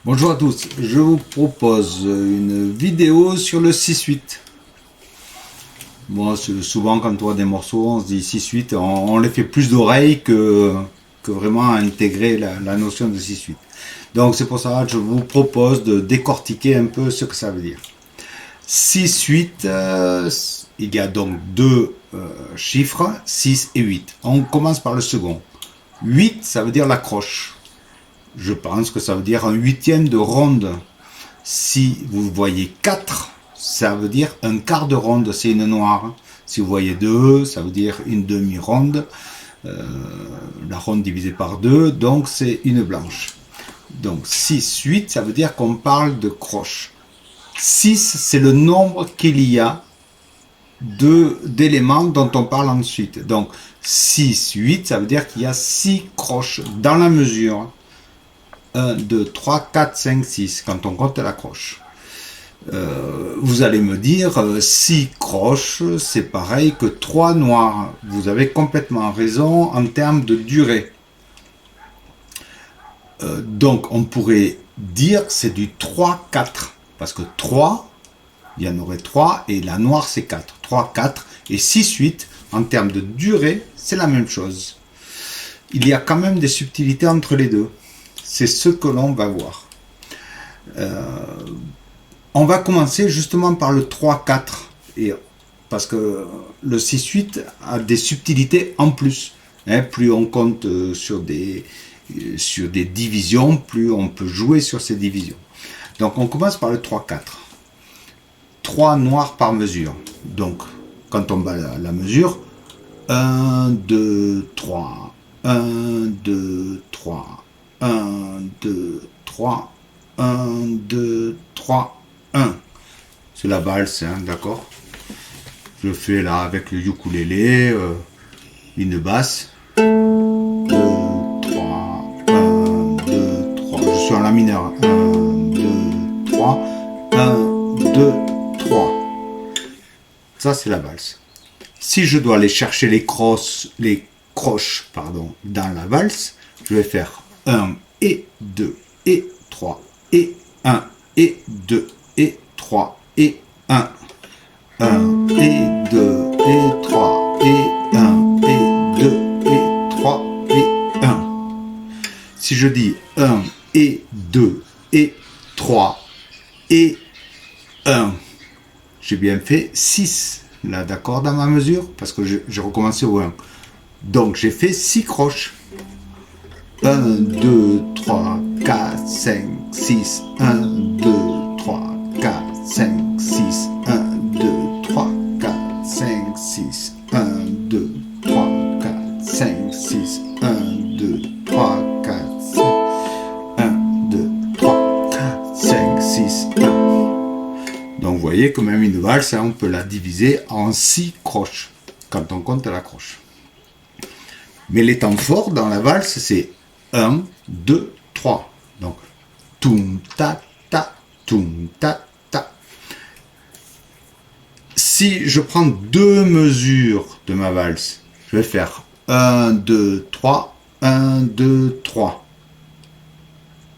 Bonjour à tous, je vous propose une vidéo sur le 6-8. Moi, souvent quand on voit des morceaux, on se dit 6-8, on les fait plus d'oreilles que vraiment intégrer la notion de 6-8. Donc c'est pour ça que je vous propose de décortiquer un peu ce que ça veut dire. 6-8, il y a donc deux chiffres, 6 et 8. On commence par le second. 8, ça veut dire l'accroche. Je pense que ça veut dire un huitième de ronde. Si vous voyez 4, ça veut dire un quart de ronde, c'est une noire. Si vous voyez 2, ça veut dire une demi-ronde. La ronde divisée par 2, donc c'est une blanche. Donc 6, 8, ça veut dire qu'on parle de croche. 6, c'est le nombre qu'il y a d'éléments dont on parle ensuite. Donc 6, 8, ça veut dire qu'il y a 6 croches dans la mesure. 1, 2, 3, 4, 5, 6, quand on compte la croche. Vous allez me dire, 6 croches, c'est pareil que 3 noirs. Vous avez complètement raison en termes de durée. Donc, on pourrait dire c'est du 3-4. Parce que 3, il y en aurait 3, et la noire, c'est 4. 3, 4, et 6, 8, en termes de durée, c'est la même chose. Il y a quand même des subtilités entre les deux. C'est ce que l'on va voir. On va commencer justement par le 3-4, parce que le 6-8 a des subtilités en plus. Plus on compte sur des divisions, plus on peut jouer sur ces divisions. Donc on commence par le 3-4. 3 noirs par mesure. Donc quand on bat la mesure, 1, 2, 3, 1, 2, 3, 1, 2, 3, 1, 2, 3, 1. C'est la valse, hein, d'accord? Je fais là avec le ukulélé, une basse. 2, 3, 1, 2, 3. Je suis en la mineur. 1, 2, 3, 1, 2, 3. Ça, c'est la valse. Si je dois aller chercher les croches dans la valse, je vais faire 1 et 2 et 3 et 1 et 2 et 3 et 1. 1 et 2 et 3 et 1 et 2 et 3 et 1. Si je dis 1 et 2 et 3 et 1, j'ai bien fait 6 là, d'accord, dans ma mesure, parce que j'ai recommencé au 1. Donc j'ai fait 6 croches. 1, 2, 3, 4, 5, 6, 1, 2, 3, 4, 5, 6, 1, 2, 3, 4, 5, 6, 1, 2, 3, 4, 5, 6, 1, 2, 3, 4, 5, 1, 2, 3, 4, 5, 6, 1. Donc vous voyez que même une valse, on peut la diviser en 6 croches, quand on compte la croche. Mais les temps forts dans la valse, c'est 1, 2, 3. Donc, toum, ta, ta, toum, ta, ta. Si je prends deux mesures de ma valse, je vais faire 1, 2, 3, 1, 2, 3.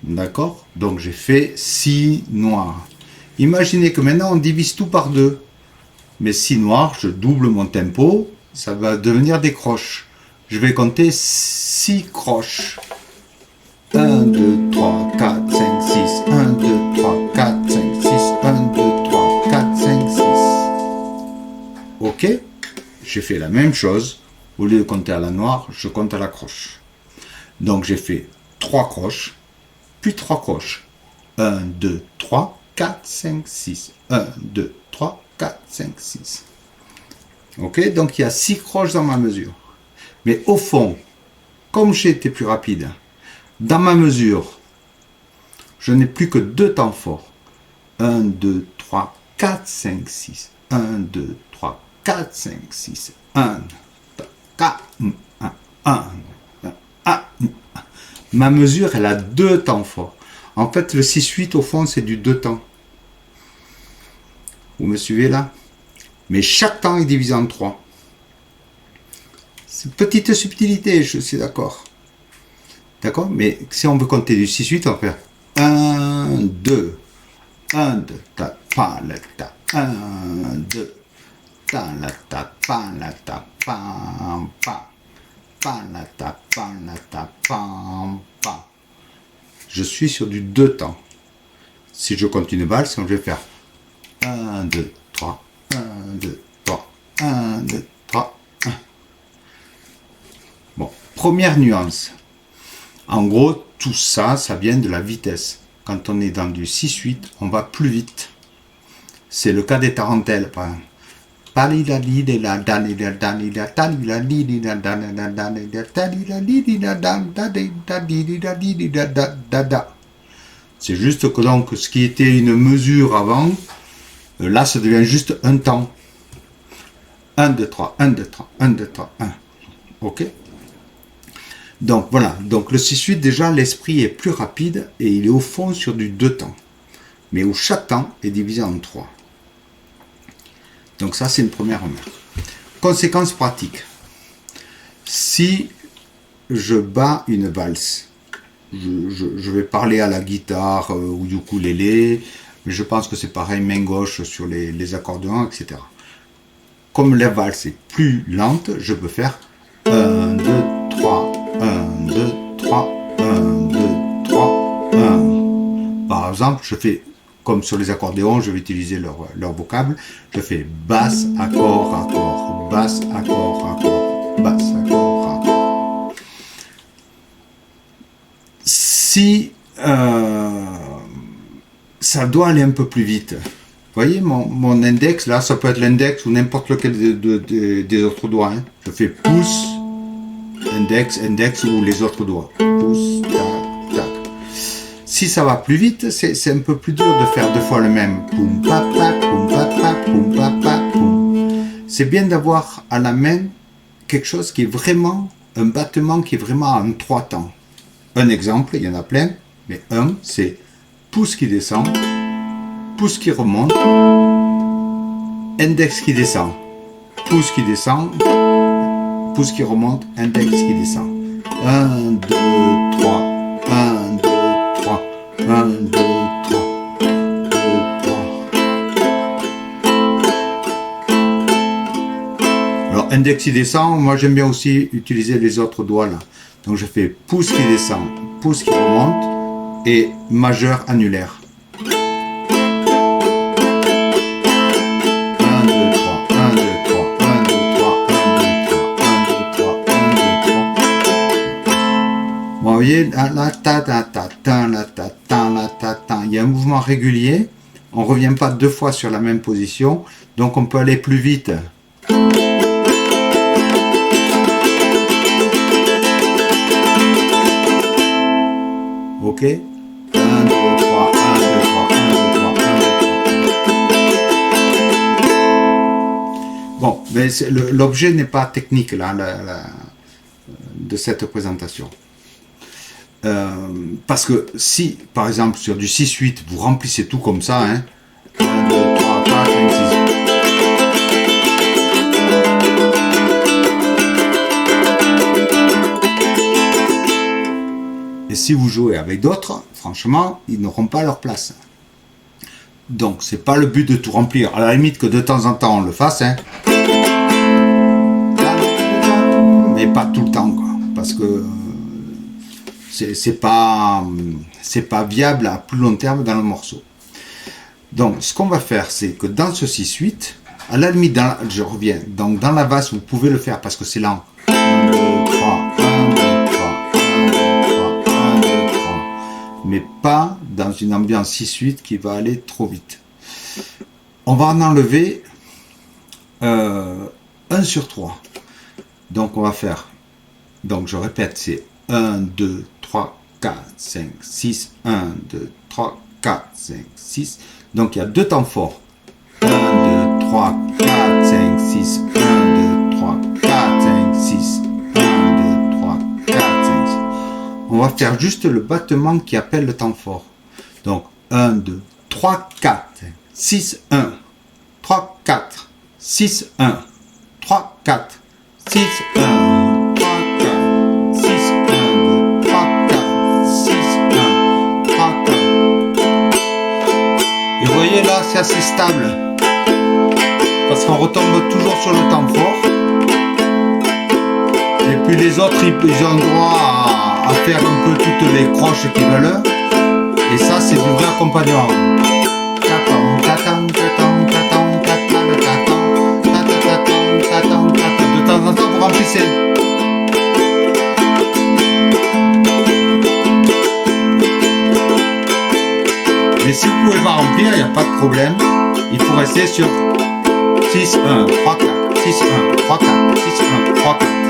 D'accord? Donc, j'ai fait 6 noirs. Imaginez que maintenant, on divise tout par 2. Mais 6 noirs, je double mon tempo, ça va devenir des croches. Je vais compter 6 croches. 1, 2, 3, 4, 5, 6. 1, 2, 3, 4, 5, 6. 1, 2, 3, 4, 5, 6. Ok? J'ai fait la même chose. Au lieu de compter à la noire, je compte à la croche. Donc j'ai fait 3 croches, puis 3 croches. 1, 2, 3, 4, 5, 6. 1, 2, 3, 4, 5, 6. Ok? Donc il y a 6 croches dans ma mesure. Mais au fond, comme j'ai été plus rapide, dans ma mesure, je n'ai plus que 2 temps forts. 1, 2, 3, 4, 5, 6. 1, 2, 3, 4, 5, 6. 1, 4, 1, 1, 1. Ma mesure, elle a 2 temps forts. En fait, le 6-8, au fond, c'est du 2 temps. Vous me suivez là? Mais chaque temps est divisé en 3. C'est une petite subtilité, je suis d'accord. D'accord? Mais si on veut compter du 6-8, on va faire 1, 1, 2. 1, 2, ta, pa, la, ta. 1, 2. Ta, la, ta, pa, la, ta, pam, pa. Pa, la, ta, pam, pa. Je suis sur du 2 temps. Si je continue valse, je vais faire 1, 2, 3, 1, 2, 3, 1, 2, 3, 1. Bon, première nuance. En gros, tout ça, ça vient de la vitesse. Quand on est dans du 6-8, on va plus vite. C'est le cas des tarentelles, par exemple. C'est juste que donc ce qui était une mesure avant, là ça devient juste un temps. 1, 2, 3, 1, 2, 3, 1, 2, 3, 1. Ok? Donc voilà, donc le 6-8 déjà l'esprit est plus rapide et il est au fond sur du 2 temps. Mais où chaque temps est divisé en 3. Donc ça c'est une première remarque. Conséquence pratique. Si je bats une valse, je vais parler à la guitare ou ukulélé, mais je pense que c'est pareil, main gauche sur les accordéons, etc. Comme la valse est plus lente, je peux faire 1, 2, 3, 1, 2, 3, 1, 2, 3, 1. Par exemple, je fais, comme sur les accordéons, je vais utiliser leur vocable, je fais basse, accord, accord, basse, accord, accord, basse, accord, accord. Si ça doit aller un peu plus vite, vous voyez mon index, là, ça peut être l'index ou n'importe lequel des autres doigts. Hein. Je fais pouce, index, index ou les autres doigts. Pouce, tac, tac. Si ça va plus vite, c'est un peu plus dur de faire 2 fois le même. Poum, pa, pa, poum, pa, pa, poum, pa, pa, poum. C'est bien d'avoir à la main quelque chose qui est vraiment, un battement qui est vraiment en 3 temps. Un exemple, il y en a plein, mais un, c'est pouce qui descend, pouce qui remonte, index qui descend, pouce qui descend, pouce qui remonte, index qui descend. 1, 2, 3, 1, 2, 3, 1, 2, 3, 2, 3. Alors, index qui descend, moi j'aime bien aussi utiliser les autres doigts là. Donc je fais pouce qui descend, pouce qui remonte et majeur annulaire. 1, 2, 3, 1, 2, 3, 1, 2, 3, 1, 2, 3, 1, 2, 3, 1, 2, 3. Bon, vous voyez, la ta ta ta ta la ta ta la ta ta. Il y a un mouvement régulier. On ne revient pas 2 fois sur la même position. Donc on peut aller plus vite. Ok, 1, 2, 3, 1, 2, 3, 1, 2, 3, 1, 2, 3, 1, 2, 3. Bon, mais l'objet n'est pas technique là, de cette présentation. Parce que si, par exemple, sur du 6-8, vous remplissez tout comme ça, hein, 1, 2, 3, 4, 5, 6. Et si vous jouez avec d'autres, franchement, ils n'auront pas leur place. Donc, c'est pas le but de tout remplir. À la limite que de temps en temps on le fasse, hein. Mais pas tout le temps, quoi. Parce que c'est pas viable à plus long terme dans le morceau. Donc, ce qu'on va faire, c'est que dans ce 6-8, à la limite, je reviens. Donc, dans la basse, vous pouvez le faire parce que c'est lent. 1, 2, 3, 1, 2, 3. Mais pas dans une ambiance 6-8 qui va aller trop vite. On va en enlever 1 sur 3. Donc on va faire, donc je répète, c'est 1, 2, 3, 4, 5, 6, 1, 2, 3, 4, 5, 6. Donc il y a 2 temps forts. 1, 2, 3, 4, 5, 6, 1, 2, 3, 4, 5, 6, 1, 2, 3, 4, 5, 6. On va faire juste le battement qui appelle le temps fort. Donc 1, 2, 3, 4, 6, 1, 3, 4, 6, 1, 3, 4, 6, 1, 3, 4, 6, 1, 2, 3, 4, 6, 1, 3, 4. assez stable. Parce qu'on retombe toujours sur le temps fort. Et puis les autres, ils ont droit à faire un peu toutes les croches qu'ils veulent. Et ça, c'est du vrai accompagnement. De temps en temps, vous remplissez. Mais si vous pouvez pas remplir, il n'y a pas de problème. Il faut rester sur 6, 1, 3, 4, 6, 1, 3, 4, 6, 1, 3, 4.